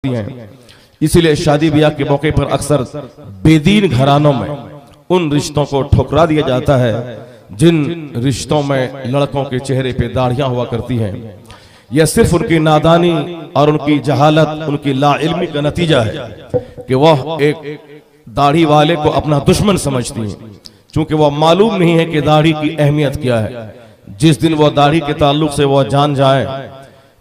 समझती हैं। इसीलिए शादी ब्याह के मौके पर अक्सर बेदीन घरानों में उन रिश्तों को ठुकरा दिया जाता है जिन रिश्तों में लड़कों के चेहरे पे दाढ़ियां हुआ करती हैं। यह सिर्फ उनकी नादानी और उनकी जहालत, उनकी लाइल्मी का नतीजा है कि वह एक दाढ़ी वाले को अपना दुश्मन समझती हैं, क्योंकि वह मालूम नहीं है कि दाढ़ी की अहमियत क्या है। जिस दिन वह दाढ़ी के ताल्लुक से वह जान जाए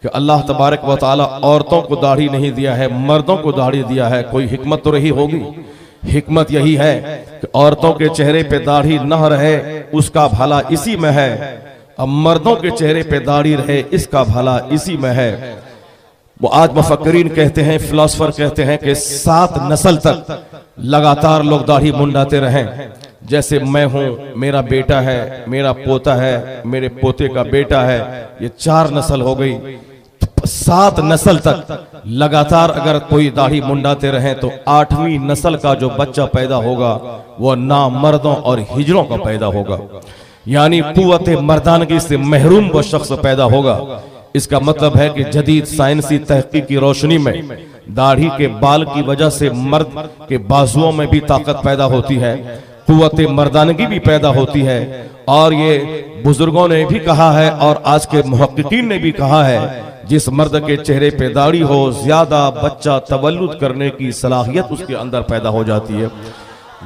कि अल्लाह तबारक व तआला औरतों को दाढ़ी नहीं दिया है, मर्दों को दाढ़ी दिया है, कोई हिकमत तो रही होगी। हिकमत यही है कि औरतों के चेहरे पे दाढ़ी न रहे, उसका भला इसी में है, अब मर्दों के चेहरे पे दाढ़ी रहे, इसका भला इसी में है। वो आज मुफक्किरीन कहते हैं, फिलोसफर कहते हैं कि 7 नस्ल तक लगातार लोग दाढ़ी मुंडाते रहें। जैसे मैं हूं, मेरा बेटा है, मेरा पोता है, मेरे पोते का बेटा है, ये 4 नस्ल हो गई। 7 नस्ल तक लगातार अगर कोई दाढ़ी मुंडाते रहें तो 8वीं नस्ल का जो बच्चा पैदा होगा वो नामर्दों और हिजड़ों का पैदा होगा, यानी कुव्वत मर्दानगी से महरूम वो शख्स पैदा होगा। इसका मतलब है कि जदीद साइंसी तहकीक की रोशनी में दाढ़ी के बाल की वजह से मर्द के बाजुओं में भी ताकत पैदा होती है, कुव्वत मर्दानगी भी पैदा होती है। और ये बुजुर्गों ने भी कहा है और आज के मुहक्किकीन ने भी कहा है, जिस मर्द के चेहरे पे दाढ़ी हो ज्यादा बच्चा तवल्लुद करने की सलाहियत उसके अंदर पैदा हो जाती है।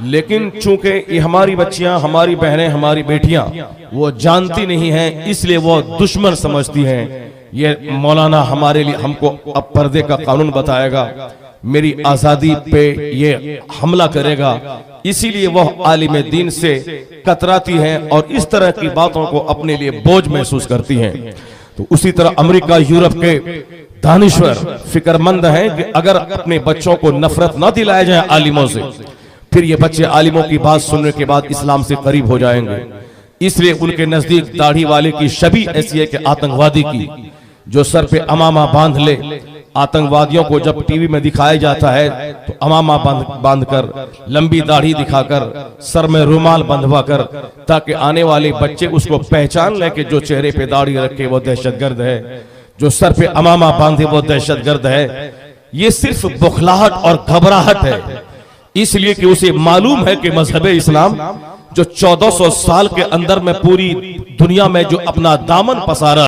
लेकिन चूंकि ये हमारी बच्चियां, हमारी बहनें, हमारी बेटियां वो जानती नहीं हैं, इसलिए वो दुश्मन समझती हैं। ये मौलाना हमारे लिए हमको अब पर्दे का कानून बताएगा, मेरी आजादी पे ये हमला करेगा, इसीलिए वह आलिम दीन से कतराती हैं और इस तरह की बातों को अपने लिए बोझ महसूस करती हैं। तो उसी तरह अमेरिका, यूरोप के दानिश्वर फिक्रमंद हैं कि अगर अपने बच्चों को नफरत न दिलाया जाए आलिमों से, फिर ये बच्चे आलिमों की बात सुनने के बाद इस्लाम से करीब हो जाएंगे। इसलिए उनके नजदीक दाढ़ी वाले की छवि ऐसी है कि आतंकवादी की, जो सर पे अमामा बांध ले। आतंकवादियों को जब टीवी में दिखाया जाता है तो अमामा बांध कर, लंबी दाढ़ी दिखाकर, सर में रुमाल बंधवा कर, ताकि आने वाले बच्चे उसको पहचान ले कि जो चेहरे पे दाढ़ी रखे वो दहशतगर्द है, जो सर पे अमामा बांधे वो दहशतगर्द है। ये सिर्फ बुखलाहट और घबराहट है, इसलिए कि उसे मालूम है कि मजहब इस्लाम जो 1400 साल के अंदर में पूरी दुनिया में जो अपना दामन पसारा